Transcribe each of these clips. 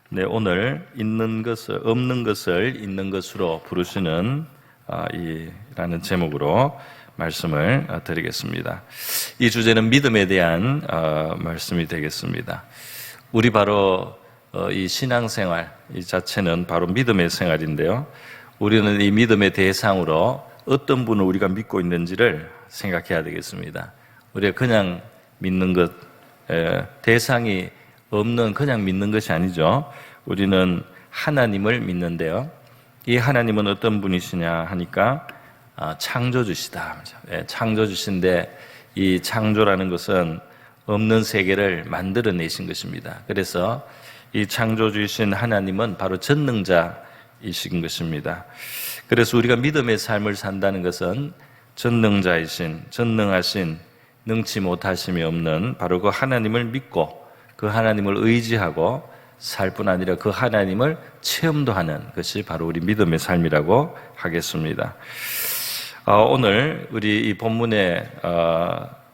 네, 오늘 없는 것을 있는 것으로 부르시는 라는 제목으로 말씀을 드리겠습니다. 이 주제는 믿음에 대한 말씀이 되겠습니다. 우리 바로 이 신앙생활 이 자체는 바로 믿음의 생활인데요. 우리는 이 믿음의 대상으로 어떤 분을 우리가 믿고 있는지를 생각해야 되겠습니다. 우리가 그냥 믿는 것, 대상이 없는 그냥 믿는 것이 아니죠. 우리는 하나님을 믿는데요. 이 하나님은 어떤 분이시냐 하니까 창조주시다. 창조주신데 이 창조라는 것은 없는 세계를 만들어내신 것입니다. 그래서 이 창조주이신 하나님은 바로 전능자이신 것입니다. 그래서 우리가 믿음의 삶을 산다는 것은 전능하신 능치 못하심이 없는 바로 그 하나님을 믿고 그 하나님을 의지하고 살 뿐 아니라 그 하나님을 체험도 하는 것이 바로 우리 믿음의 삶이라고 하겠습니다. 오늘 우리 이 본문의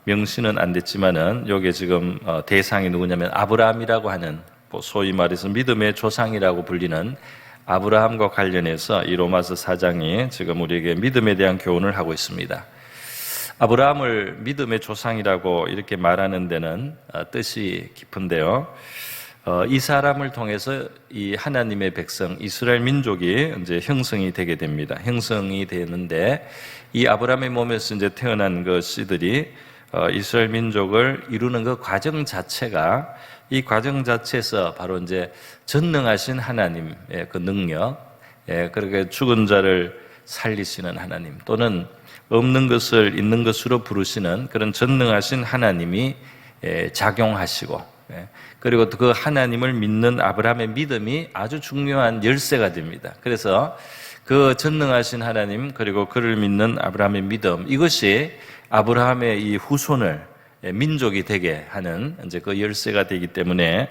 명시는 안 됐지만은 여기에 지금 대상이 누구냐면 아브라함이라고 하는 소위 말해서 믿음의 조상이라고 불리는 아브라함과 관련해서 이 로마서 4장이 지금 우리에게 믿음에 대한 교훈을 하고 있습니다. 아브라함을 믿음의 조상이라고 이렇게 말하는 데는 뜻이 깊은데요. 이 사람을 통해서 이 하나님의 백성 이스라엘 민족이 이제 형성이 되게 됩니다. 형성이 되는데 이 아브라함의 몸에서 이제 태어난 그 씨들이 이스라엘 민족을 이루는 그 과정 자체가 이 과정 자체에서 바로 이제 전능하신 하나님의 그 능력, 그렇게 죽은 자를 살리시는 하나님 또는 없는 것을 있는 것으로 부르시는 그런 전능하신 하나님이 작용하시고, 그리고 그 하나님을 믿는 아브라함의 믿음이 아주 중요한 열쇠가 됩니다. 그래서 그 전능하신 하나님 그리고 그를 믿는 아브라함의 믿음, 이것이 아브라함의 이 후손을 민족이 되게 하는 이제 그 열쇠가 되기 때문에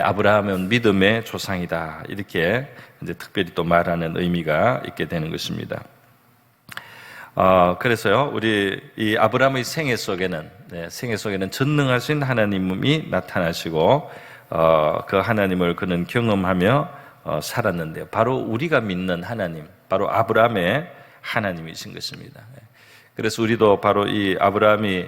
아브라함은 믿음의 조상이다, 이렇게 이제 특별히 또 말하는 의미가 있게 되는 것입니다. 그래서요, 우리 이 아브라함의 생애 속에는 전능하신 하나님이 나타나시고, 그 하나님을 그는 경험하며 살았는데요. 바로 우리가 믿는 하나님, 바로 아브라함의 하나님이신 것입니다. 그래서 우리도 바로 이 아브라함이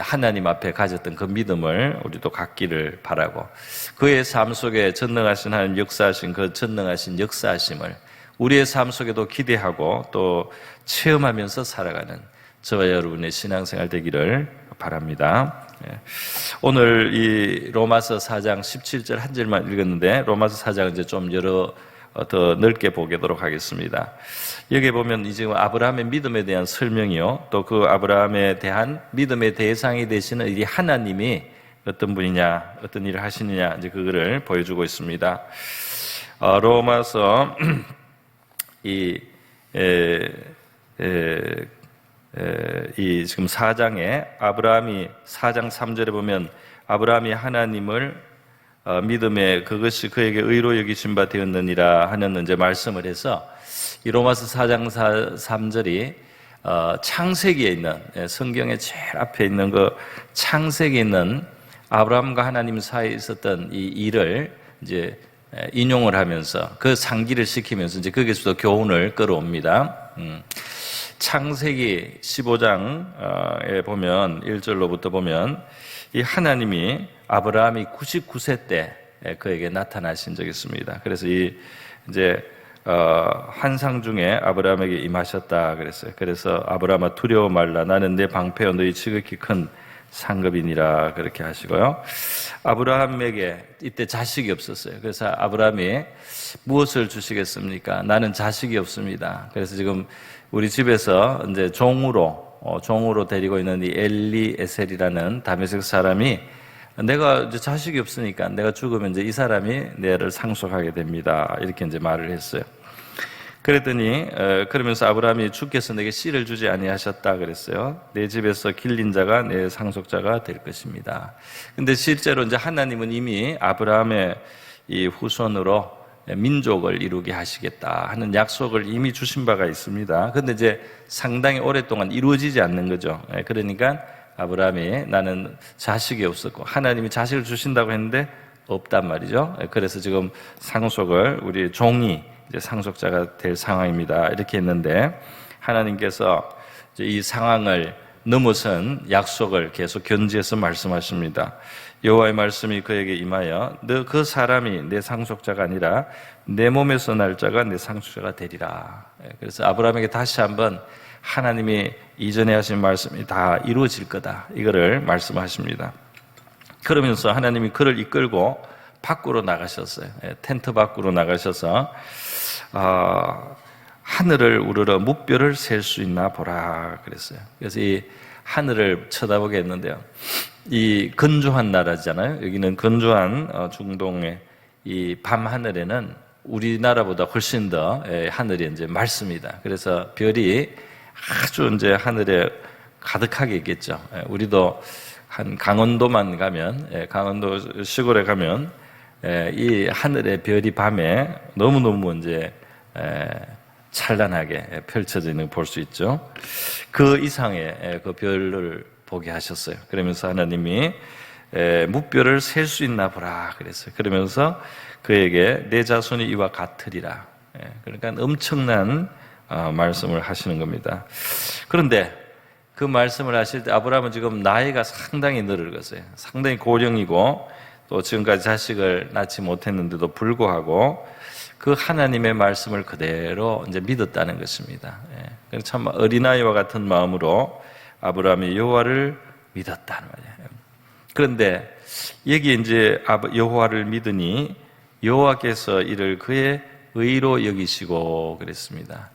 하나님 앞에 가졌던 그 믿음을 우리도 갖기를 바라고, 그의 삶 속에 전능하신 하나님 역사하신 그 전능하신 역사하심을 우리의 삶 속에도 기대하고 또 체험하면서 살아가는 저와 여러분의 신앙생활 되기를 바랍니다. 오늘 이 로마서 4장 17절 한 절만 읽었는데 로마서 4장은 이제 좀 더 넓게 보도록 하겠습니다. 여기 보면 이제 아브라함의 믿음에 대한 설명이요, 또 그 아브라함에 대한 믿음의 대상이 되시는 이 하나님이 어떤 분이냐, 어떤 일을 하시느냐, 이제 그거를 보여주고 있습니다. 로마서 이 지금 4장에 아브라함이 4장 3절에 보면 아브라함이 하나님을 믿음에 그것이 그에게 의로 여기신 바 되었느니라 하는 이제 말씀을 해서 이 로마서 4장 3절이 창세기에 있는, 성경의 제일 앞에 있는 그 창세기에 있는 아브라함과 하나님 사이에 있었던 이 일을 이제 인용을 하면서 그 상기를 시키면서 이제 거기서도 교훈을 끌어옵니다. 창세기 15장에 보면 1절로부터 보면 이 하나님이 아브라함이 99세 때 그에게 나타나신 적이 있습니다. 그래서 이제 환상 중에 아브라함에게 임하셨다 그랬어요. 그래서 아브라함아 두려워 말라, 나는 내 방패여 너희 지극히 큰 상급이니라, 그렇게 하시고요. 아브라함에게 이때 자식이 없었어요. 그래서 아브라함이 무엇을 주시겠습니까? 나는 자식이 없습니다. 그래서 지금 우리 집에서 이제 종으로 데리고 있는 이 엘리에셀이라는 다메섹 사람이 내가 이제 자식이 없으니까 내가 죽으면 이제 이 사람이 내를 상속하게 됩니다, 이렇게 이제 말을 했어요. 그랬더니 그러면서 아브라함이 주께서 내게 씨를 주지 아니하셨다 그랬어요. 내 집에서 길린 자가 내 상속자가 될 것입니다. 근데 실제로 이제 하나님은 이미 아브라함의 이 후손으로 민족을 이루게 하시겠다 하는 약속을 이미 주신 바가 있습니다. 근데 이제 상당히 오랫동안 이루어지지 않는 거죠. 그러니까 아브라함이 나는 자식이 없었고 하나님이 자식을 주신다고 했는데 없단 말이죠. 그래서 지금 상속을 우리 종이 이제 상속자가 될 상황입니다. 이렇게 했는데 하나님께서 이제 이 상황을 넘어선 약속을 계속 견지해서 말씀하십니다. 여호와의 말씀이 그에게 임하여 너 그 사람이 내 상속자가 아니라 내 몸에서 날 자가 내 상속자가 되리라. 그래서 아브라함에게 다시 한번 하나님이 이전에 하신 말씀이 다 이루어질 거다, 이거를 말씀하십니다. 그러면서 하나님이 그를 이끌고 밖으로 나가셨어요. 텐트 밖으로 나가셔서 하늘을 우러러 무뼈를 셀 수 있나 보라 그랬어요. 그래서 이 하늘을 쳐다보게 했는데요, 이 건조한 나라잖아요. 여기는 건조한 중동의 이 밤 하늘에는 우리나라보다 훨씬 더 하늘이 이제 맑습니다. 그래서 별이 아주 이제 하늘에 가득하게 있겠죠. 우리도 한 강원도만 가면, 강원도 시골에 가면 이 하늘의 별이 밤에 너무너무 이제 찬란하게 펼쳐져 있는 걸 볼 수 있죠. 그 이상의 그 별을 보게 하셨어요. 그러면서 하나님이 무뼈를 셀 수 있나 보라 그랬어요. 그러면서 그에게 내 자손이 이와 같으리라. 그러니까 엄청난 말씀을 하시는 겁니다. 그런데 그 말씀을 하실 때 아브라함은 지금 나이가 상당히 늙었어요. 상당히 고령이고 또 지금까지 자식을 낳지 못했는데도 불구하고 그 하나님의 말씀을 그대로 이제 믿었다는 것입니다. 참 어린아이와 같은 마음으로 아브라함이 여호와를 믿었다는 말이에요. 그런데 여기 이제 여호와를 믿으니 여호와께서 이를 그의 의로 여기시고 그랬습니다.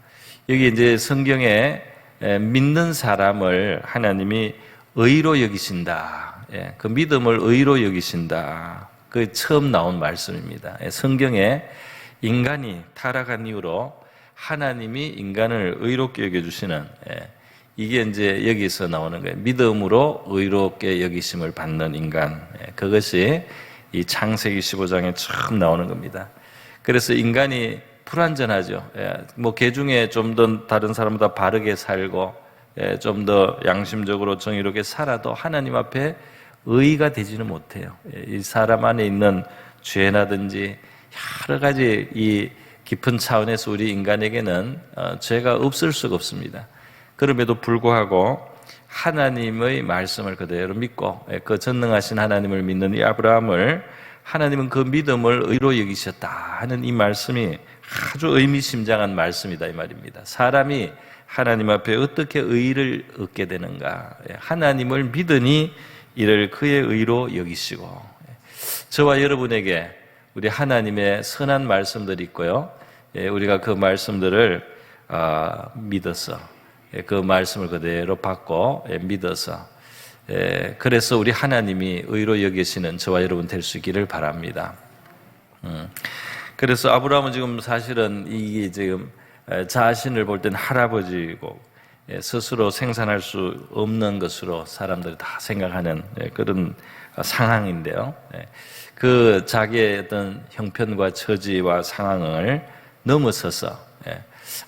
여기 이제 성경에 믿는 사람을 하나님이 의로 여기신다. 그 믿음을 의로 여기신다. 그 처음 나온 말씀입니다. 성경에 인간이 타락한 이후로 하나님이 인간을 의롭게 여겨주시는, 이게 이제 여기서 나오는 거예요. 믿음으로 의롭게 여기심을 받는 인간. 그것이 이 창세기 15장에 처음 나오는 겁니다. 그래서 인간이 불완전하죠. 뭐 개중에 좀 더 다른 사람보다 바르게 살고 좀 더 양심적으로 정의롭게 살아도 하나님 앞에 의가 되지는 못해요. 이 사람 안에 있는 죄나든지 여러 가지 이 깊은 차원에서 우리 인간에게는 죄가 없을 수가 없습니다. 그럼에도 불구하고 하나님의 말씀을 그대로 믿고 그 전능하신 하나님을 믿는 이 아브라함을 하나님은 그 믿음을 의로 여기셨다 하는 이 말씀이 아주 의미심장한 말씀이다 이 말입니다. 사람이 하나님 앞에 어떻게 의를 얻게 되는가? 하나님을 믿으니 이를 그의 의로 여기시고, 저와 여러분에게 우리 하나님의 선한 말씀들이 있고요, 우리가 그 말씀들을 믿어서 그 말씀을 그대로 받고 믿어서, 그래서 우리 하나님이 의로 여기시는 저와 여러분 될 수 있기를 바랍니다. 그래서 아브라함은 지금 사실은 이게 지금 자신을 볼 땐 할아버지고 스스로 생산할 수 없는 것으로 사람들이 다 생각하는 그런 상황인데요. 그 자기의 어떤 형편과 처지와 상황을 넘어서서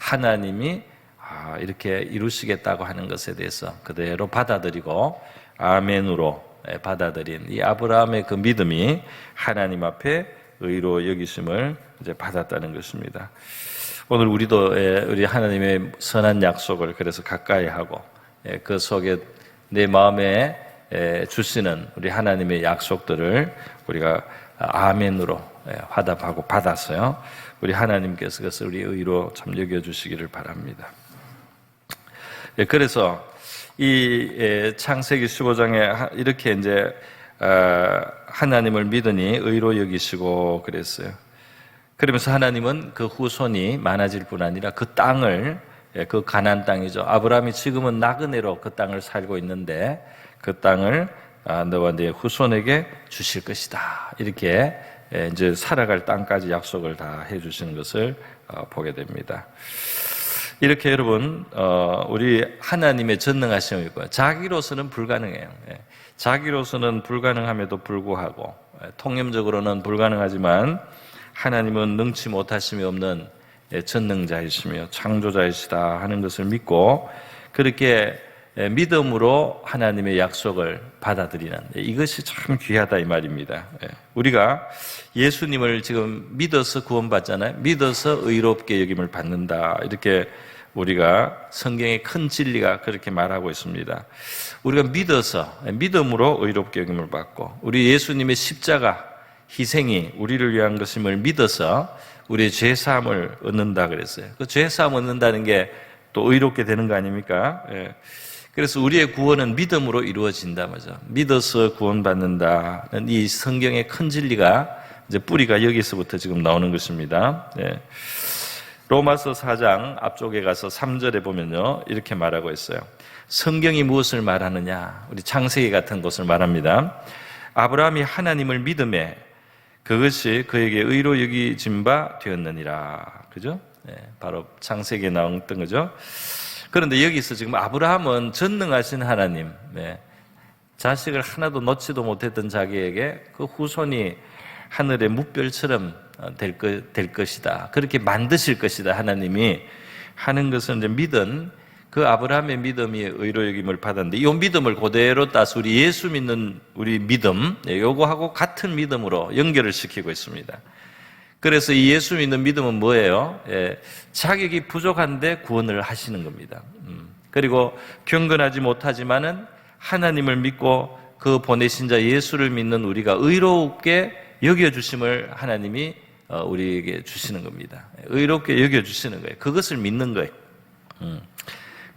하나님이 이렇게 이루시겠다고 하는 것에 대해서 그대로 받아들이고 아멘으로 받아들인 이 아브라함의 그 믿음이 하나님 앞에 의로 여기심을 이제 받았다는 것입니다. 오늘 우리도 우리 하나님의 선한 약속을 그래서 가까이 하고 그 속에 내 마음에 주시는 우리 하나님의 약속들을 우리가 아멘으로 화답하고 받았어요. 우리 하나님께서 그것을 우리 의로 참 여겨주시기를 바랍니다. 그래서 이 창세기 15장에 이렇게 이제 하나님을 믿으니 의로 여기시고 그랬어요. 그러면서 하나님은 그 후손이 많아질 뿐 아니라 그 땅을, 그 가나안 땅이죠. 아브라함이 지금은 나그네로 그 땅을 살고 있는데 그 땅을 너와 네 후손에게 주실 것이다. 이렇게 이제 살아갈 땅까지 약속을 다 해주시는 것을 보게 됩니다. 이렇게 여러분, 우리 하나님의 전능하심을 믿고 자기로서는 불가능해요. 자기로서는 불가능함에도 불구하고 통념적으로는 불가능하지만 하나님은 능치 못하심이 없는 전능자이시며 창조자이시다 하는 것을 믿고 그렇게 믿음으로 하나님의 약속을 받아들이는, 이것이 참 귀하다 이 말입니다. 우리가 예수님을 지금 믿어서 구원받잖아요. 믿어서 의롭게 여김을 받는다, 이렇게 우리가 성경의 큰 진리가 그렇게 말하고 있습니다. 우리가 믿어서, 믿음으로 의롭게 여김을 받고, 우리 예수님의 십자가 희생이 우리를 위한 것임을 믿어서 우리의 죄사함을 얻는다 그랬어요. 그 죄사함 얻는다는 게 또 의롭게 되는 거 아닙니까? 그래서 우리의 구원은 믿음으로 이루어진다 말이죠. 믿어서 구원받는다는 이 성경의 큰 진리가, 이제 뿌리가 여기서부터 지금 나오는 것입니다. 로마서 4장 앞쪽에 가서 3절에 보면요, 이렇게 말하고 있어요. 성경이 무엇을 말하느냐? 우리 창세기 같은 것을 말합니다. 아브라함이 하나님을 믿음에 그것이 그에게 의로 여기진 바 되었느니라. 그죠? 바로 창세기에 나왔던 거죠. 그런데 여기서 지금 아브라함은 전능하신 하나님, 자식을 하나도 놓지도 못했던 자기에게 그 후손이 하늘의 뭇별처럼 될 것이다, 그렇게 만드실 것이다, 하나님이 하는 것을 이제 믿은 그 아브라함의 믿음이 의로 여김을 받았는데, 이 믿음을 그대로 따서 우리 예수 믿는 우리 믿음, 요거하고 같은 믿음으로 연결을 시키고 있습니다. 그래서 이 예수 믿는 믿음은 뭐예요? 자격이 부족한데 구원을 하시는 겁니다. 그리고 경건하지 못하지만은 하나님을 믿고 그 보내신 자 예수를 믿는 우리가 의롭게 여겨주심을 하나님이 우리에게 주시는 겁니다. 의롭게 여겨주시는 거예요. 그것을 믿는 거예요.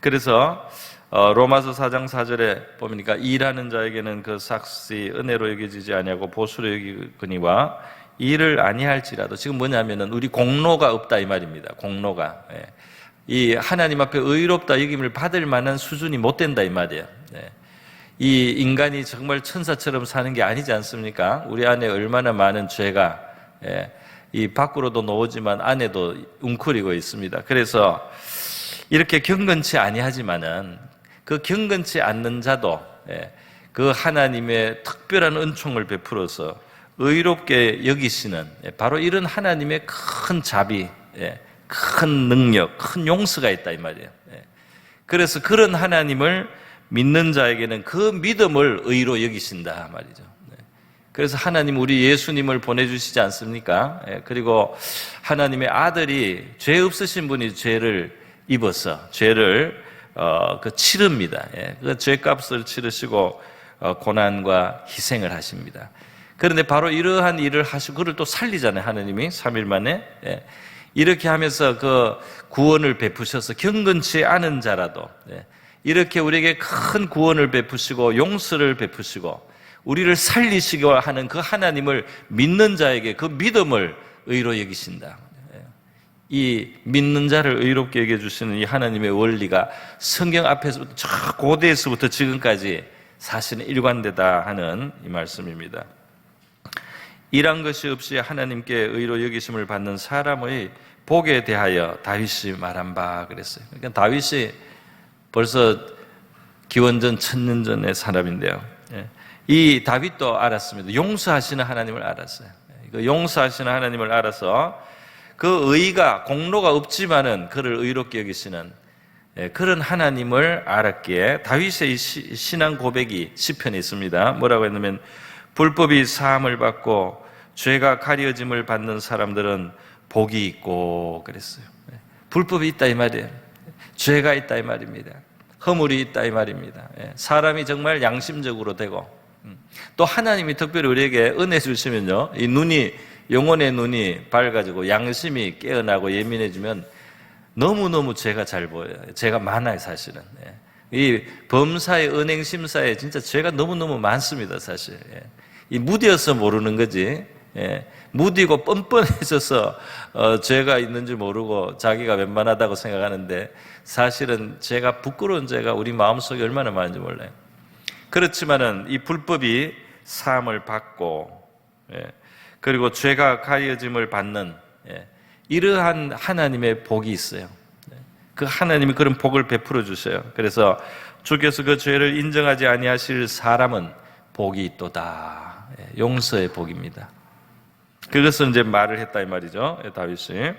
그래서 로마서 4장 4절에 보니까 일하는 자에게는 그 삭시 은혜로 여겨지지 아니하고 보수로 여기거니와 일을 아니할지라도, 지금 뭐냐면은 우리 공로가 없다 이 말입니다. 공로가, 이 하나님 앞에 의롭다 여김을 받을 만한 수준이 못 된다 이 말이에요. 이 인간이 정말 천사처럼 사는 게 아니지 않습니까? 우리 안에 얼마나 많은 죄가 이 밖으로도 나오지만 안에도 웅크리고 있습니다. 그래서 이렇게 경건치 아니하지만은 그 경건치 않는 자도 그 하나님의 특별한 은총을 베풀어서 의롭게 여기시는, 바로 이런 하나님의 큰 자비, 큰 능력, 큰 용서가 있다 이 말이에요. 그래서 그런 하나님을 믿는 자에게는 그 믿음을 의로 여기신다 말이죠. 그래서 하나님 우리 예수님을 보내주시지 않습니까? 그리고 하나님의 아들이 죄 없으신 분이 죄를 입어서 죄를 치릅니다. 그 죄값을 치르시고 고난과 희생을 하십니다. 그런데 바로 이러한 일을 하시고 그를 또 살리잖아요. 하나님이 3일 만에. 이렇게 하면서 그 구원을 베푸셔서 경건치 않은 자라도 이렇게 우리에게 큰 구원을 베푸시고 용서를 베푸시고 우리를 살리시고 하는 그 하나님을 믿는 자에게 그 믿음을 의로 여기신다. 이 믿는 자를 의롭게 여겨주시는 이 하나님의 원리가 성경 앞에서부터 저 고대에서부터 지금까지 사실은 일관되다 하는 이 말씀입니다. 일한 것이 없이 하나님께 의로 여기심을 받는 사람의 복에 대하여 다윗이 말한 바 그랬어요. 그러니까 다윗이 벌써 기원전 1000년 전의 사람인데요. 이 다윗도 알았습니다. 용서하시는 하나님을 알았어요. 그 용서하시는 하나님을 알아서 그 의가 공로가 없지만은 그를 의롭게 여기시는 그런 하나님을 알았기에 다윗의 신앙 고백이 시편에 있습니다. 뭐라고 했냐면 불법이 사함을 받고 죄가 가려짐을 받는 사람들은 복이 있고 그랬어요. 불법이 있다 이 말이에요. 죄가 있다 이 말입니다. 허물이 있다 이 말입니다. 사람이 정말 양심적으로 되고 또 하나님이 특별히 우리에게 은혜 주시면요, 이 눈이 영혼의 눈이 밝아지고 양심이 깨어나고 예민해지면 너무너무 죄가 잘 보여요. 죄가 많아요 사실은. 이 범사의 은행심사에 진짜 죄가 너무너무 많습니다 사실. 이 무디어서 모르는 거지. 무디고 뻔뻔해져서 죄가 있는 줄 모르고 자기가 웬만하다고 생각하는데 사실은 죄가, 부끄러운 죄가 우리 마음속에 얼마나 많은지 몰라요. 그렇지만은 이 불법이 사함을 받고 그리고 죄가 가려짐을 받는 이러한 하나님의 복이 있어요. 그 하나님이 그런 복을 베풀어 주셔요. 그래서 주께서 그 죄를 인정하지 아니하실 사람은 복이 있도다. 용서의 복입니다. 그것을 이제 말을 했다 이 말이죠, 다윗이.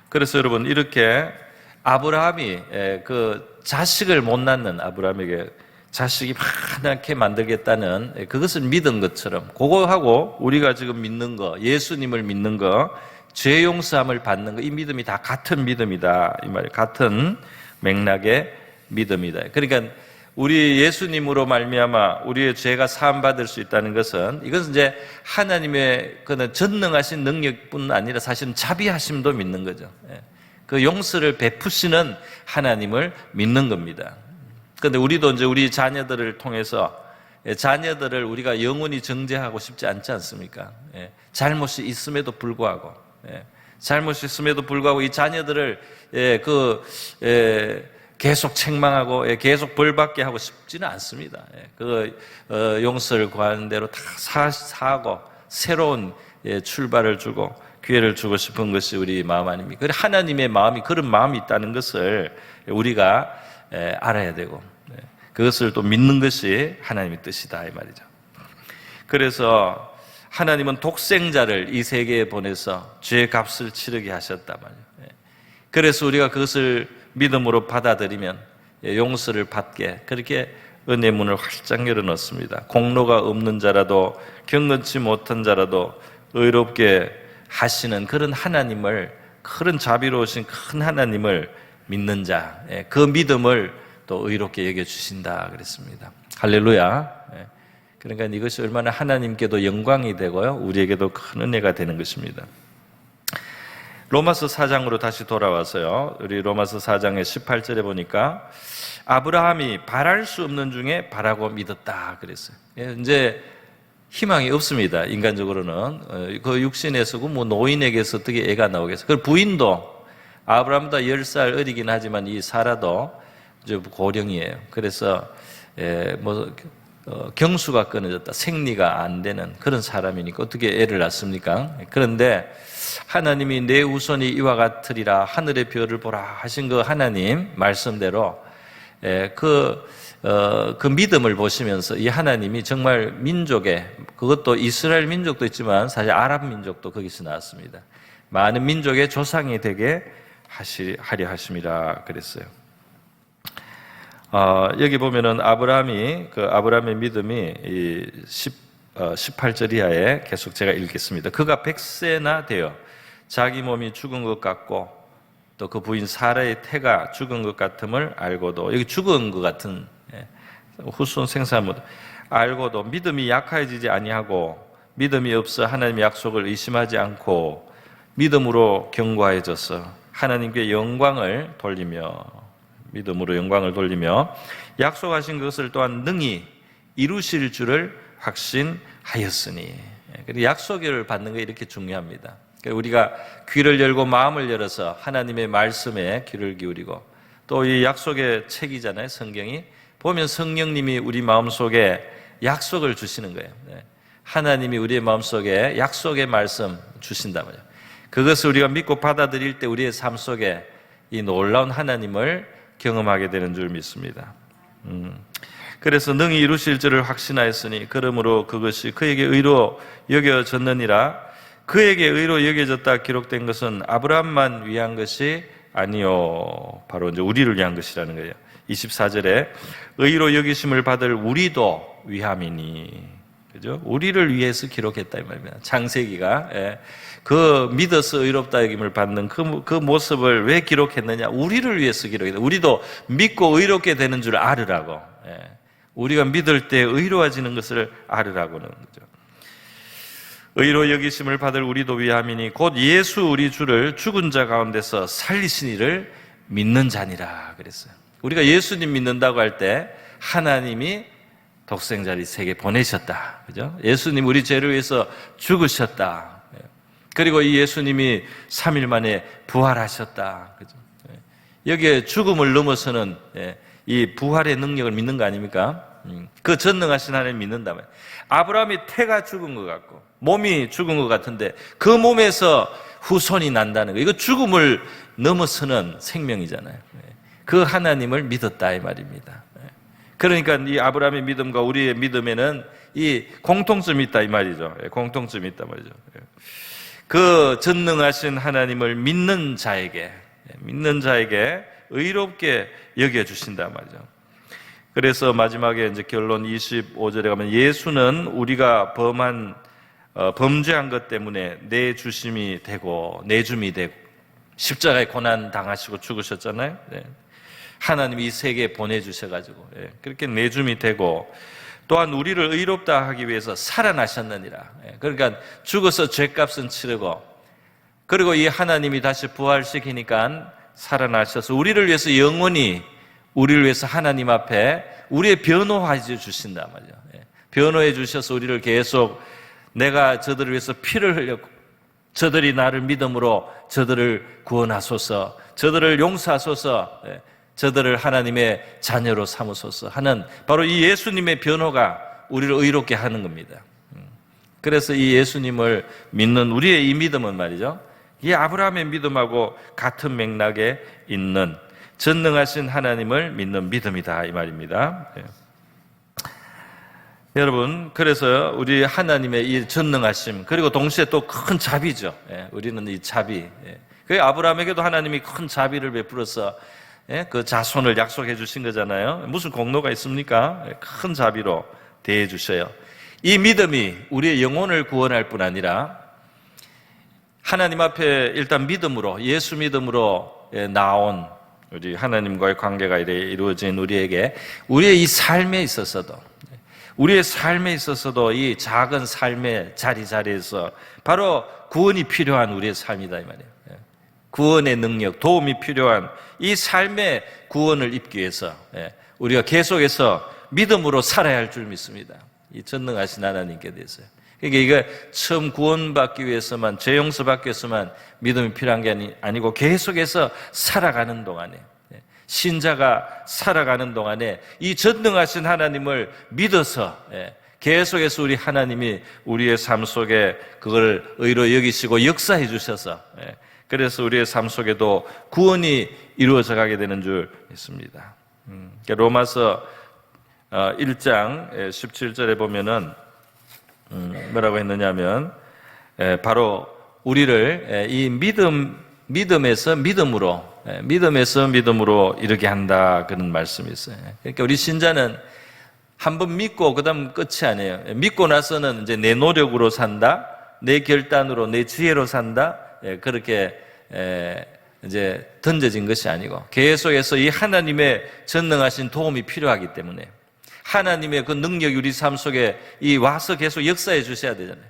그래서 여러분 이렇게 아브라함이 그 자식을 못 낳는 아브라함에게 자식이 많게 만들겠다는 그것을 믿은 것처럼 그거하고 우리가 지금 믿는 거, 예수님을 믿는 거, 죄 용서함을 받는 거, 이 믿음이 다 같은 믿음이다 이 말이에요. 같은 맥락의 믿음이다. 그러니까 우리 예수님으로 말미암아 우리의 죄가 사함 받을 수 있다는 것은 이것은 이제 하나님의 그는 전능하신 능력뿐 아니라 사실은 자비하심도 믿는 거죠. 그 용서를 베푸시는 하나님을 믿는 겁니다. 그런데 우리도 이제 우리 자녀들을 통해서 자녀들을 우리가 영원히 정죄하고 싶지 않지 않습니까? 잘못이 있음에도 불구하고 잘못이 있음에도 불구하고 이 자녀들을 계속 책망하고 계속 벌받게 하고 싶지는 않습니다. 용서를 구하는 대로 다 사하고 새로운 출발을 주고 기회를 주고 싶은 것이 우리 마음 아닙니까? 하나님의 마음이 그런 마음이 있다는 것을 우리가 알아야 되고 그것을 또 믿는 것이 하나님의 뜻이다 이 말이죠. 그래서 하나님은 독생자를 이 세계에 보내서 죄의 값을 치르게 하셨단 말이에요. 그래서 우리가 그것을 믿음으로 받아들이면 용서를 받게 그렇게 은혜의 문을 활짝 열어놓습니다. 공로가 없는 자라도 경건치 못한 자라도 의롭게 하시는 그런 하나님을, 그런 자비로우신 큰 하나님을 믿는 자, 그 믿음을 또 의롭게 여겨주신다 그랬습니다. 할렐루야. 그러니까 이것이 얼마나 하나님께도 영광이 되고요, 우리에게도 큰 은혜가 되는 것입니다. 로마서 4장으로 다시 돌아와서요, 우리 로마서 4장의 18절에 보니까 아브라함이 바랄 수 없는 중에 바라고 믿었다 그랬어요. 이제 희망이 없습니다. 인간적으로는 그 육신에서 뭐 노인에게서 어떻게 애가 나오겠어요. 그 부인도 아브라함보다 10살 어리긴 하지만 이 사라도 이제 고령이에요. 그래서 경수가 끊어졌다, 생리가 안 되는 그런 사람이니까 어떻게 애를 낳습니까? 그런데 하나님이 내 후손이 이와 같으리라 하늘의 별을 보라 하신 그 하나님 말씀대로 그 믿음을 보시면서 이 하나님이 정말 민족에, 그것도 이스라엘 민족도 있지만 사실 아랍 민족도 거기서 나왔습니다. 많은 민족의 조상이 되게 하려 하심이라 그랬어요. 여기 보면은 아브라함의 믿음이 18절 이하에 계속 제가 읽겠습니다. 그가 100세나 되어 자기 몸이 죽은 것 같고 또 그 부인 사라의 태가 죽은 것 같음을 알고도, 여기 죽은 것 같은 후손 생사못 알고도 믿음이 약해지지 아니하고 믿음이 없어 하나님의 약속을 의심하지 않고 믿음으로 견고해져서 하나님께 영광을 돌리며, 믿음으로 영광을 돌리며 약속하신 것을 또한 능히 이루실 줄을 확신하였으니. 약속을 받는 게 이렇게 중요합니다. 우리가 귀를 열고 마음을 열어서 하나님의 말씀에 귀를 기울이고, 또 이 약속의 책이잖아요, 성경이. 보면 성령님이 우리 마음속에 약속을 주시는 거예요. 하나님이 우리의 마음속에 약속의 말씀 주신단 말이에요. 그것을 우리가 믿고 받아들일 때 우리의 삶 속에 이 놀라운 하나님을 경험하게 되는 줄 믿습니다. 그래서 능히 이루실 줄을 확신하였으니 그러므로 그것이 그에게 의로 여겨졌느니라. 그에게 의로 여겨졌다 기록된 것은 아브라함만 위한 것이 아니요, 바로 이제 우리를 위한 것이라는 거예요. 24절에 의로 여기심을 받을 우리도 위함이니, 그죠? 우리를 위해서 기록했다 이 말입니다. 창세기가 그 믿어서 의롭다 여김을 받는 그 모습을 왜 기록했느냐? 우리를 위해서 기록했다. 우리도 믿고 의롭게 되는 줄 알으라고. 우리가 믿을 때 의로워지는 것을 알으라고는 거죠. 의로 여기심을 받을 우리도 위함이니 곧 예수 우리 주를 죽은 자 가운데서 살리신 이를 믿는 자니라 그랬어요. 우리가 예수님 믿는다고 할 때 하나님이 독생자를 이 세계에 보내셨다, 그죠? 예수님 우리 죄를 위해서 죽으셨다. 그리고 이 예수님이 3일 만에 부활하셨다, 그죠? 여기에 죽음을 넘어서는 이 부활의 능력을 믿는 거 아닙니까? 그 전능하신 하나님 믿는다면, 아브라함이 태가 죽은 것 같고 몸이 죽은 것 같은데 그 몸에서 후손이 난다는 거, 이거 죽음을 넘어서는 생명이잖아요. 그 하나님을 믿었다 이 말입니다. 그러니까 이 아브라함의 믿음과 우리의 믿음에는 이 공통점이 있다 이 말이죠. 공통점이 있다 말이죠. 그 전능하신 하나님을 믿는 자에게 의롭게 여겨주신단 말이죠. 그래서 마지막에 이제 결론 25절에 가면 예수는 우리가 범죄한 것 때문에 내주심이 되고 내줌이 되고 십자가에 고난 당하시고 죽으셨잖아요. 네. 하나님이 이 세계에 보내주셔가지고 그렇게 내줌이 되고 또한 우리를 의롭다 하기 위해서 살아나셨느니라. 그러니까 죽어서 죄값은 치르고 그리고 이 하나님이 다시 부활시키니까 살아나셔서 우리를 위해서 영원히 우리를 위해서 하나님 앞에 우리의 변호해 주신단 말이죠. 변호해 주셔서 우리를 계속 내가 저들을 위해서 피를 흘렸고 저들이 나를 믿음으로 저들을 구원하소서, 저들을 용서하소서, 저들을 하나님의 자녀로 삼으소서 하는 바로 이 예수님의 변호가 우리를 의롭게 하는 겁니다. 그래서 이 예수님을 믿는 우리의 이 믿음은 말이죠, 이 아브라함의 믿음하고 같은 맥락에 있는 전능하신 하나님을 믿는 믿음이다 이 말입니다. 여러분, 그래서 우리 하나님의 이 전능하심 그리고 동시에 또 큰 자비죠. 우리는 이 자비. 그 아브라함에게도 하나님이 큰 자비를 베풀어서 그 자손을 약속해 주신 거잖아요. 무슨 공로가 있습니까? 큰 자비로 대해 주셔요. 이 믿음이 우리의 영혼을 구원할 뿐 아니라 하나님 앞에 일단 믿음으로, 예수 믿음으로 나온 우리 하나님과의 관계가 이루어진 우리에게 우리의 이 삶에 있어서도 이 작은 삶의 자리에서 바로 구원이 필요한 우리의 삶이다 이 말이에요. 구원의 능력, 도움이 필요한 이 삶의 구원을 입기 위해서 우리가 계속해서 믿음으로 살아야 할 줄 믿습니다. 이 전능하신 하나님께 대해서요. 그러니까 이게 처음 구원받기 위해서만, 죄 용서받기 위해서만 믿음이 필요한 게 아니고 계속해서 살아가는 동안에, 신자가 살아가는 동안에 이 전능하신 하나님을 믿어서 계속해서 우리 하나님이 우리의 삶 속에 그걸 의로 여기시고 역사해 주셔서 그래서 우리의 삶 속에도 구원이 이루어져 가게 되는 줄 믿습니다. 로마서 1장 17절에 보면은 뭐라고 했느냐면 바로 우리를 이 믿음에서 믿음으로 이르게 한다 그런 말씀이 있어요. 그러니까 우리 신자는 한번 믿고 그다음 끝이 아니에요. 믿고 나서는 이제 내 노력으로 산다, 내 결단으로, 내 지혜로 산다. 그렇게 이제 던져진 것이 아니고 계속해서 이 하나님의 전능하신 도움이 필요하기 때문에 하나님의 그 능력이 우리 삶 속에 와서 계속 역사해 주셔야 되잖아요.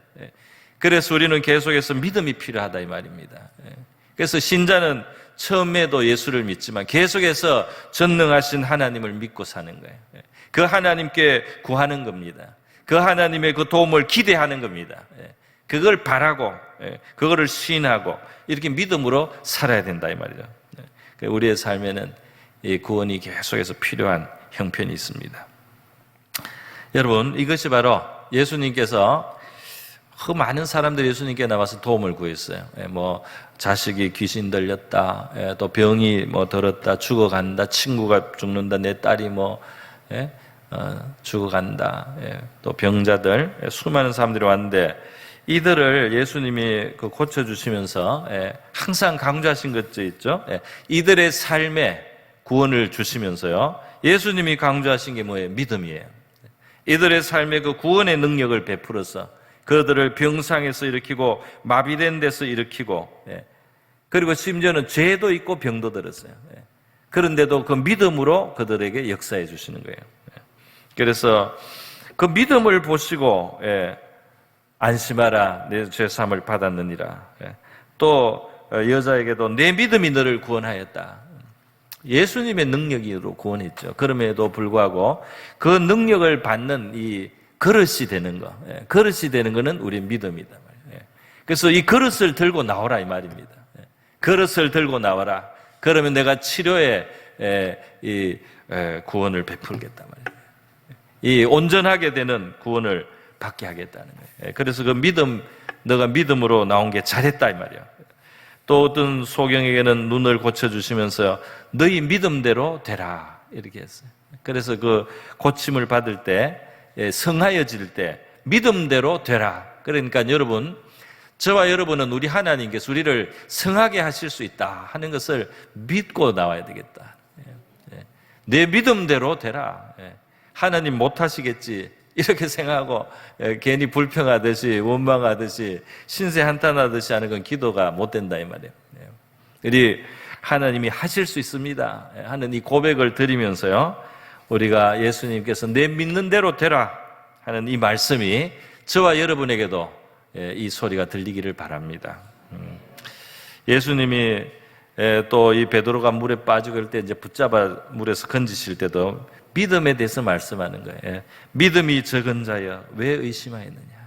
그래서 우리는 계속해서 믿음이 필요하다 이 말입니다. 그래서 신자는 처음에도 예수를 믿지만 계속해서 전능하신 하나님을 믿고 사는 거예요. 그 하나님께 구하는 겁니다. 그 하나님의 그 도움을 기대하는 겁니다. 그걸 바라고 그거를 시인하고 이렇게 믿음으로 살아야 된다 이 말이죠. 우리의 삶에는 이 구원이 계속해서 필요한 형편이 있습니다. 여러분, 이것이 바로 예수님께서 그 많은 사람들이 예수님께 나와서 도움을 구했어요. 뭐 자식이 귀신 들렸다, 또 병이 들었다, 죽어간다, 친구가 죽는다, 내 딸이 죽어간다, 또 병자들 수많은 사람들이 왔는데 이들을 예수님이 고쳐주시면서 항상 강조하신 것도 있죠. 이들의 삶에 구원을 주시면서요, 예수님이 강조하신 게 뭐예요? 믿음이에요. 이들의 삶에 그 구원의 능력을 베풀어서 그들을 병상에서 일으키고 마비된 데서 일으키고 그리고 심지어는 죄도 있고 병도 들었어요. 그런데도 그 믿음으로 그들에게 역사해 주시는 거예요. 그래서 그 믿음을 보시고 안심하라, 내 죄사함을 받았느니라. 또 여자에게도 내 믿음이 너를 구원하였다. 예수님의 능력으로 구원했죠. 그럼에도 불구하고 그 능력을 받는 이 그릇이 되는 거, 그릇이 되는 거는 우리의 믿음이다. 그래서 이 그릇을 들고 나오라 이 말입니다. 그릇을 들고 나와라. 그러면 내가 치료에 구원을 베풀겠다 말이에요. 이 온전하게 되는 구원을 받게 하겠다는 거예요. 그래서 그 믿음, 너가 믿음으로 나온 게 잘했다 이 말이야. 또 어떤 소경에게는 눈을 고쳐주시면서 너희 믿음대로 되라 이렇게 했어요. 그래서 그 고침을 받을 때, 성하여질 때 믿음대로 되라. 그러니까 여러분, 저와 여러분은 우리 하나님께서 우리를 성하게 하실 수 있다 하는 것을 믿고 나와야 되겠다. 내 믿음대로 되라. 하나님 못하시겠지 이렇게 생각하고 괜히 불평하듯이 원망하듯이 신세 한탄하듯이 하는 건 기도가 못 된다 이 말이에요. 우리 하나님이 하실 수 있습니다 하는 이 고백을 드리면서요, 우리가 예수님께서 내 믿는 대로 되라 하는 이 말씀이 저와 여러분에게도 이 소리가 들리기를 바랍니다. 예수님이 또 이 베드로가 물에 빠지고 그럴 때 이제 붙잡아 물에서 건지실 때도 믿음에 대해서 말씀하는 거예요. 믿음이 적은 자여 왜 의심하였느냐.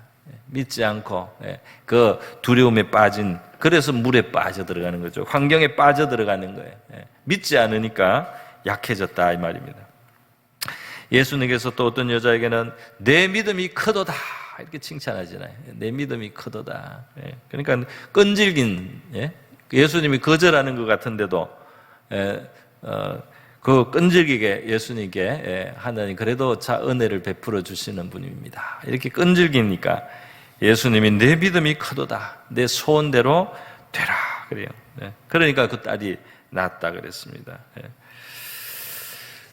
믿지 않고 그 두려움에 빠진, 그래서 물에 빠져 들어가는 거죠. 환경에 빠져 들어가는 거예요. 믿지 않으니까 약해졌다 이 말입니다. 예수님께서 또 어떤 여자에게는 내 믿음이 크도다 이렇게 칭찬하잖아요. 내 믿음이 크도다. 그러니까 끈질긴, 예수님이 거절하는 것 같은데도 그 끈질기게 예수님께 하나님 그래도 은혜를 베풀어 주시는 분입니다. 이렇게 끈질기니까 예수님이 내 믿음이 크도다, 내 소원대로 되라 그래요. 그러니까 그 딸이 낫다 그랬습니다.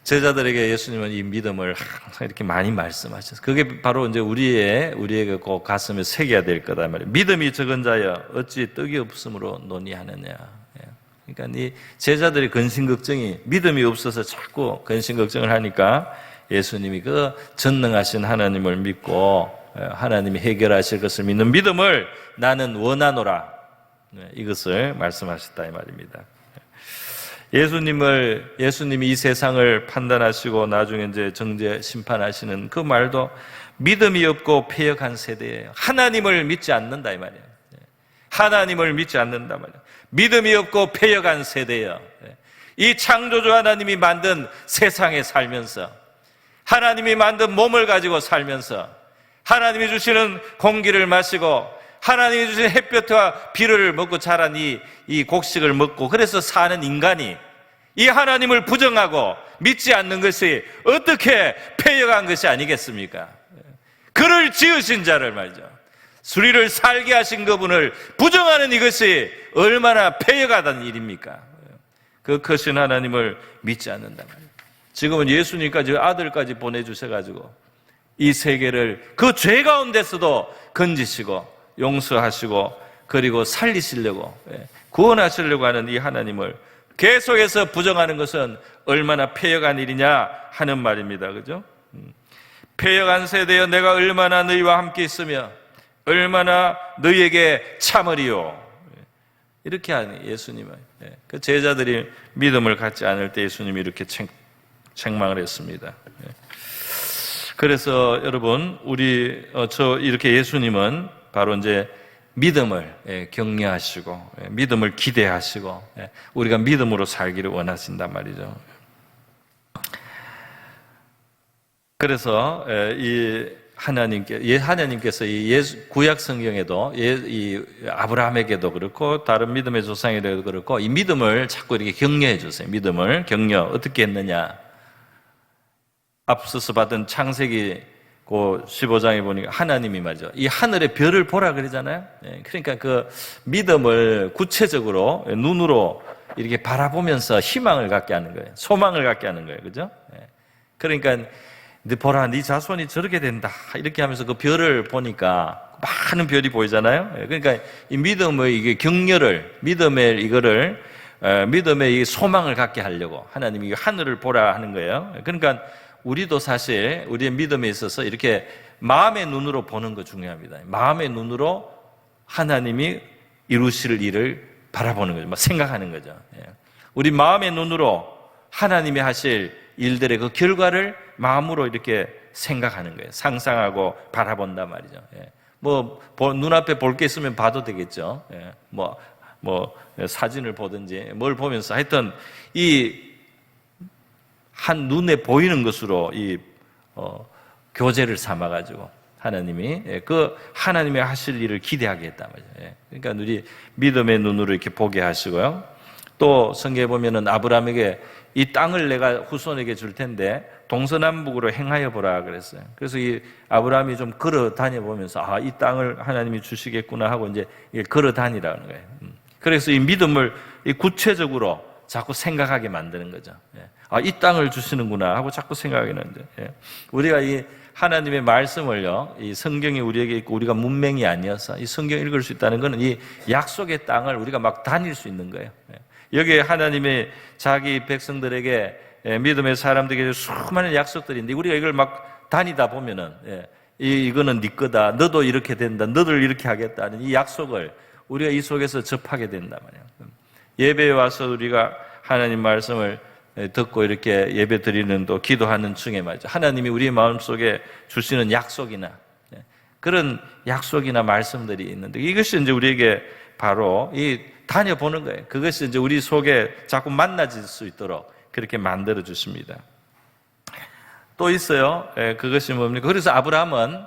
제자들에게 예수님은 이 믿음을 항상 이렇게 많이 말씀하셨어요. 그게 바로 이제 우리에게 꼭 가슴에 새겨야 될 거다 말이에요. 믿음이 적은 자여 어찌 떡이 없음으로 논의하느냐. 그러니까 이 제자들의 근심걱정이 믿음이 없어서 자꾸 근심걱정을 하니까 예수님이 그 전능하신 하나님을 믿고 하나님이 해결하실 것을 믿는 믿음을 나는 원하노라. 이것을 말씀하셨다 이 말입니다. 예수님이 이 세상을 판단하시고 나중에 이제 정죄 심판하시는 그 말도 믿음이 없고 패역한 세대예요. 하나님을 믿지 않는다 이 말이에요. 하나님을 믿지 않는다 말이에요. 믿음이 없고 패역한 세대예요. 이 창조주 하나님이 만든 세상에 살면서, 하나님이 만든 몸을 가지고 살면서, 하나님이 주시는 공기를 마시고, 하나님이 주신 햇볕과 비를 먹고 자란 이 곡식을 먹고 그래서 사는 인간이 이 하나님을 부정하고 믿지 않는 것이 어떻게 패역한 것이 아니겠습니까? 그를 지으신 자를 말이죠. 우리를 살게 하신 그분을 부정하는 이것이 얼마나 패역하다는 일입니까? 그 크신 하나님을 믿지 않는다 말이에요. 지금은 예수님까지 아들까지 보내주셔가지고 이 세계를 그 죄 가운데서도 건지시고 용서하시고 그리고 살리시려고 구원하시려고 하는 이 하나님을 계속해서 부정하는 것은 얼마나 패역한 일이냐 하는 말입니다. 그죠? 패역한 세대여 내가 얼마나 너희와 함께 있으며 얼마나 너희에게 참으리요. 이렇게 하니 예수님은 그 제자들이 믿음을 갖지 않을 때 예수님이 이렇게 책망을 했습니다. 그래서 여러분 이렇게 예수님은 바로 이제 믿음을 격려하시고 믿음을 기대하시고 우리가 믿음으로 살기를 원하신단 말이죠. 그래서 이 하나님께서 이 구약 성경에도 이 아브라함에게도 그렇고 다른 믿음의 조상에게도 그렇고 이 믿음을 자꾸 이렇게 격려해 주세요. 믿음을 격려 어떻게 했느냐? 앞서서 받은 창세기 그 15장에 보니까 하나님이 말이죠. 이 하늘의 별을 보라 그러잖아요. 그러니까 그 믿음을 구체적으로 눈으로 이렇게 바라보면서 희망을 갖게 하는 거예요. 소망을 갖게 하는 거예요. 그죠? 그러니까 네 보라, 네 자손이 저렇게 된다. 이렇게 하면서 그 별을 보니까 많은 별이 보이잖아요. 그러니까 이 믿음의 이게 격려를, 믿음의 이 소망을 갖게 하려고 하나님이 하늘을 보라 하는 거예요. 그러니까 우리도 사실 우리의 믿음에 있어서 이렇게 마음의 눈으로 보는 거 중요합니다. 마음의 눈으로 하나님이 이루실 일을 바라보는 거죠. 생각하는 거죠. 우리 마음의 눈으로 하나님이 하실 일들의 그 결과를 마음으로 이렇게 생각하는 거예요. 상상하고 바라본단 말이죠. 눈앞에 볼 게 있으면 봐도 되겠죠. 사진을 보든지 뭘 보면서 하여튼 한 눈에 보이는 것으로 교제를 삼아가지고 하나님이 하나님의 하실 일을 기대하게 했단 말이죠. 그러니까 우리 믿음의 눈으로 이렇게 보게 하시고요. 또 성경에 보면은 아브라함에게 이 땅을 내가 후손에게 줄 텐데 동서남북으로 행하여 보라 그랬어요. 그래서 이 아브라함이 좀 걸어 다녀 보면서 이 땅을 하나님이 주시겠구나 하고 이제 걸어 다니라는 거예요. 그래서 이 믿음을 구체적으로 자꾸 생각하게 만드는 거죠. 이 땅을 주시는구나 하고 자꾸 생각하게 되는데, 우리가 이 하나님의 말씀을요, 이 성경이 우리에게 있고 우리가 문맹이 아니어서 이 성경 읽을 수 있다는 것은 이 약속의 땅을 우리가 막 다닐 수 있는 거예요. 여기에 하나님의 자기 백성들에게, 믿음의 사람들에게 수많은 약속들인데 우리가 이걸 막 다니다 보면은 이거는 네 거다, 너도 이렇게 된다, 너들 이렇게 하겠다는 이 약속을 우리가 이 속에서 접하게 된단 말이에요. 예배에 와서 우리가 하나님 말씀을 듣고 이렇게 예배 드리는 또 기도하는 중에 말이죠, 하나님이 우리 마음속에 주시는 약속이나 그런 약속이나 말씀들이 있는데 이것이 이제 우리에게 바로 이 다녀보는 거예요. 그것이 이제 우리 속에 자꾸 만나질 수 있도록 그렇게 만들어 주십니다. 또 있어요. 그것이 뭡니까? 그래서 아브라함은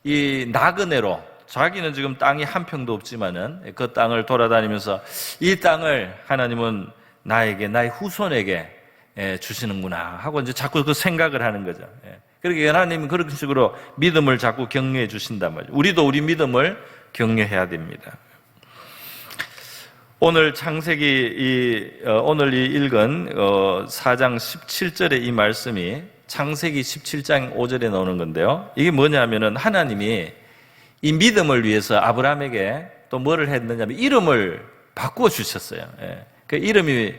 이 나그네로, 자기는 지금 땅이 한 평도 없지만은 그 땅을 돌아다니면서 이 땅을 하나님은 나에게, 나의 후손에게 주시는구나 하고 이제 자꾸 그 생각을 하는 거죠. 그러니까 하나님은 그런 식으로 믿음을 자꾸 격려해 주신단 말이죠. 우리도 우리 믿음을 격려해야 됩니다. 오늘 창세기 오늘 이 읽은 4장 17절의 이 말씀이 창세기 17장 5절에 나오는 건데요. 이게 뭐냐면은 하나님이 이 믿음을 위해서 아브라함에게 또 뭐를 했느냐면 이름을 바꾸어 주셨어요. 그 이름이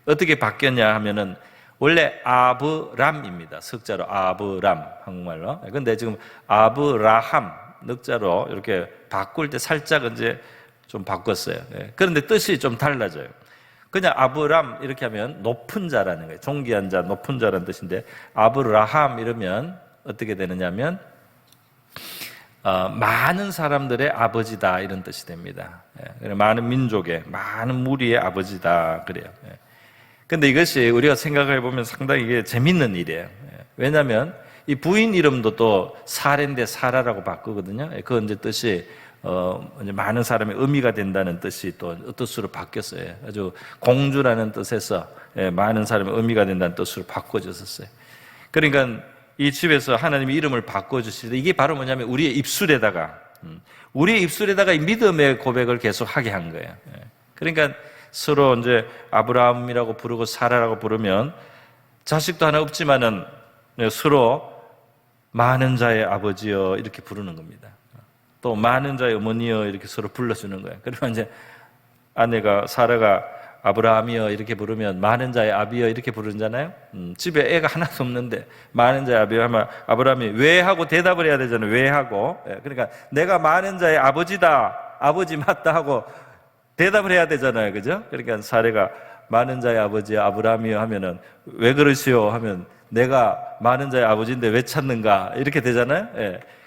어떻게 바뀌었냐 하면은 원래 아브람입니다. 석자로 아브람, 한국말로. 근데 지금 아브라함 넉자로 이렇게 바꿀 때 살짝 이제 좀 바꿨어요. 그런데 뜻이 좀 달라져요. 그냥 아브람 이렇게 하면 높은 자라는 거예요. 존귀한 자, 높은 자라는 뜻인데 아브라함 이러면 어떻게 되느냐면 많은 사람들의 아버지다 이런 뜻이 됩니다. 많은 민족의, 많은 무리의 아버지다 그래요. 근데 이것이 우리가 생각해 보면 상당히 이게 재밌는 일이에요. 왜냐하면 이 부인 이름도 또 사레인데 사라라고 바꾸거든요. 그건 이제 뜻이 이제 많은 사람의 의미가 된다는 뜻이 또 뜻으로 바뀌었어요. 아주 공주라는 뜻에서 많은 사람의 의미가 된다는 뜻으로 바꿔졌었어요. 그러니까 이 집에서 하나님이 이름을 바꿔주실 때 이게 바로 뭐냐면 우리의 입술에다가 이 믿음의 고백을 계속 하게 한 거예요. 그러니까 서로 이제 아브라함이라고 부르고 사라라고 부르면 자식도 하나 없지만은 서로 많은 자의 아버지여 이렇게 부르는 겁니다. 또 많은 자의 어머니여 이렇게 서로 불러주는 거예요. 그러면 이제 아내가 사라가 아브라함이여 이렇게 부르면 많은 자의 아비여 이렇게 부르잖아요. 집에 애가 하나도 없는데 많은 자의 아비여 하면 아브라함이 왜 하고 대답을 해야 되잖아요. 왜 하고. 그러니까 내가 많은 자의 아버지다, 아버지 맞다 하고 대답을 해야 되잖아요. 그죠? 그러니까 사라가 많은 자의 아버지 아브라함이여 하면은 왜 그러시오 하면 내가 많은 자의 아버지인데 왜 찾는가 이렇게 되잖아요.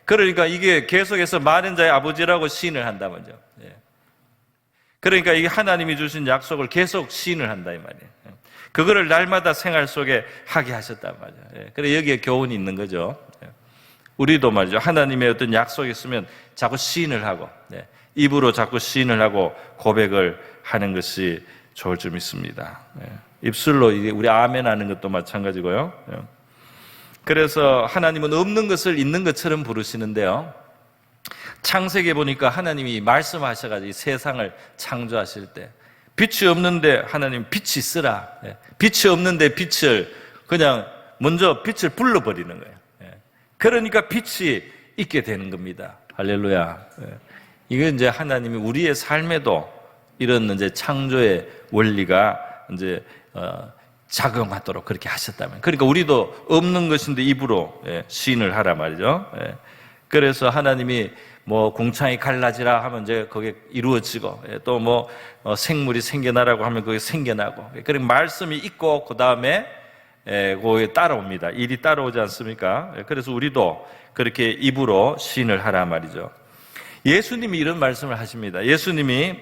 그러니까 이게 계속해서 많은 자의 아버지라고 시인을 한다 말이죠. 그러니까 이게 하나님이 주신 약속을 계속 시인을 한다 이 말이에요. 그거를 날마다 생활 속에 하게 하셨단 말이에요. 그래 여기에 교훈이 있는 거죠. 우리도 말이죠. 하나님의 어떤 약속이 있으면 자꾸 시인을 하고 입으로 자꾸 시인을 하고 고백을 하는 것이 좋을 줄 믿습니다. 입술로 우리 아멘 하는 것도 마찬가지고요. 그래서 하나님은 없는 것을 있는 것처럼 부르시는데요. 창세기에 보니까 하나님이 말씀하셔가지고 세상을 창조하실 때 빛이 없는데 하나님 빛이 있으라. 빛이 없는데 빛을 그냥 먼저 빛을 불러버리는 거예요. 그러니까 빛이 있게 되는 겁니다. 할렐루야. 이게 이제 하나님이 우리의 삶에도 이런 이제 창조의 원리가 이제 작용하도록 그렇게 하셨다면, 그러니까 우리도 없는 것인데 입으로 시인을 하라 말이죠. 그래서 하나님이 뭐 궁창이 갈라지라 하면 이제 그게 이루어지고, 또 뭐 생물이 생겨나라고 하면 그게 생겨나고, 그리고 말씀이 있고 그 다음에 그게 따라옵니다. 일이 따라오지 않습니까? 그래서 우리도 그렇게 입으로 시인을 하라 말이죠. 예수님이 이런 말씀을 하십니다. 예수님이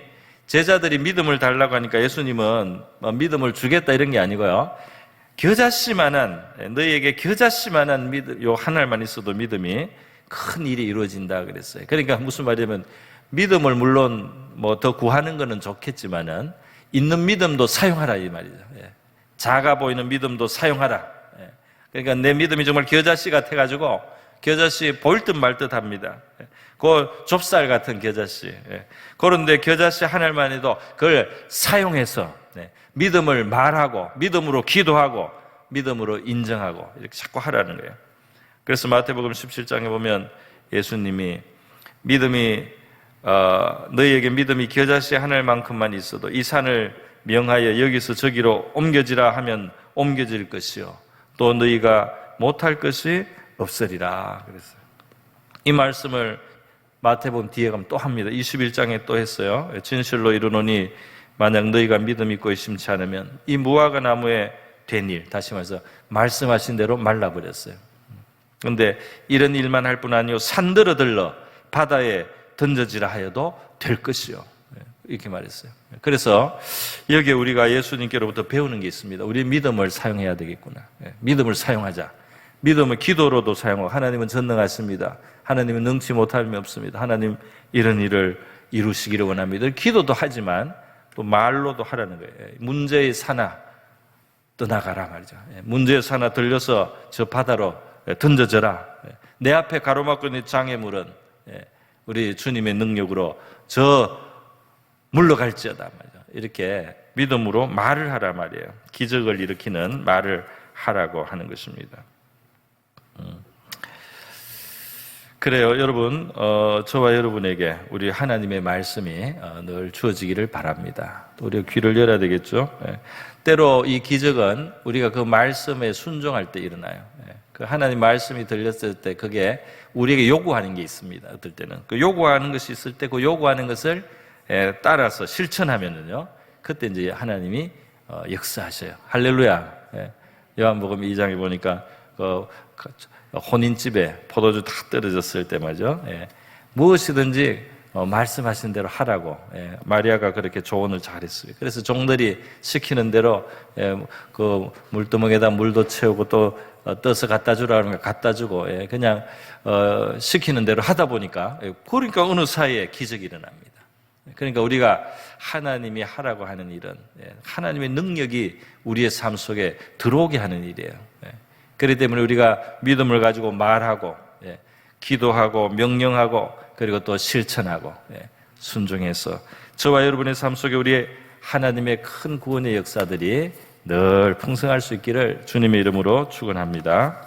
제자들이 믿음을 달라고 하니까 예수님은 믿음을 주겠다 이런 게 아니고요. 너희에게 겨자씨만한 믿음, 요 하나만 있어도 믿음이 큰 일이 이루어진다 그랬어요. 그러니까 무슨 말이냐면 믿음을 물론 뭐 더 구하는 거는 좋겠지만은 있는 믿음도 사용하라 이 말이죠. 작아 보이는 믿음도 사용하라. 그러니까 내 믿음이 정말 겨자씨 같아가지고 겨자씨 보일 듯 말 듯 합니다. 그 좁쌀 같은 겨자씨. 그런데 겨자씨 하나만 해도 그걸 사용해서 믿음을 말하고 믿음으로 기도하고 믿음으로 인정하고 이렇게 자꾸 하라는 거예요. 그래서 마태복음 17장에 보면 예수님이 믿음이 너희에게 믿음이 겨자씨 하늘만큼만 있어도 이 산을 명하여 여기서 저기로 옮겨지라 하면 옮겨질 것이요 또 너희가 못할 것이 없으리라 그랬어요. 이 말씀을 마태복음 뒤에 가면 또 합니다. 21장에 또 했어요. 진실로 이르노니 만약 너희가 믿음 있고 의심치 않으면 이 무화과 나무에 된 일, 다시 말해서 말씀하신 대로 말라버렸어요. 그런데 이런 일만 할 뿐 아니요 산들어 들러 바다에 던져지라 하여도 될 것이요 이렇게 말했어요. 그래서 여기에 우리가 예수님께로부터 배우는 게 있습니다. 우리 믿음을 사용해야 되겠구나. 믿음을 사용하자. 믿음을 기도로도 사용하고 하나님은 전능하십니다. 하나님은 능치 못함이 없습니다. 하나님 이런 일을 이루시기를 원합니다. 기도도 하지만 또 말로도 하라는 거예요. 문제의 산아 떠나가라 말이죠. 문제의 산아 들려서 저 바다로 던져져라. 내 앞에 가로막고 있는 장애물은 우리 주님의 능력으로 저 물러갈지어다 말이죠. 이렇게 믿음으로 말을 하라 말이에요. 기적을 일으키는 말을 하라고 하는 것입니다. 그래요, 여러분. 저와 여러분에게 우리 하나님의 말씀이 늘 주어지기를 바랍니다. 또 우리가 귀를 열어야 되겠죠. 때로 이 기적은 우리가 그 말씀에 순종할 때 일어나요. 그 하나님 말씀이 들렸을 때 그게 우리에게 요구하는 게 있습니다. 어떨 때는 그 요구하는 것이 있을 때 그 요구하는 것을 따라서 실천하면은요, 그때 이제 하나님이 역사하셔요. 할렐루야. 요한복음 2장에 보니까 혼인집에 포도주 다 떨어졌을 때 말이죠. 무엇이든지 말씀하신 대로 하라고 마리아가 그렇게 조언을 잘했어요. 그래서 종들이 시키는 대로 그 물두멍에다 물도 채우고 또 떠서 갖다 주라 그러면 갖다 주고 그냥 시키는 대로 하다 보니까 그러니까 어느 사이에 기적이 일어납니다. 그러니까 우리가 하나님이 하라고 하는 일은 하나님의 능력이 우리의 삶 속에 들어오게 하는 일이에요. 그렇기 때문에 우리가 믿음을 가지고 말하고 기도하고 명령하고 그리고 또 실천하고 순종해서 저와 여러분의 삶 속에 우리의 하나님의 큰 구원의 역사들이 늘 풍성할 수 있기를 주님의 이름으로 축원합니다.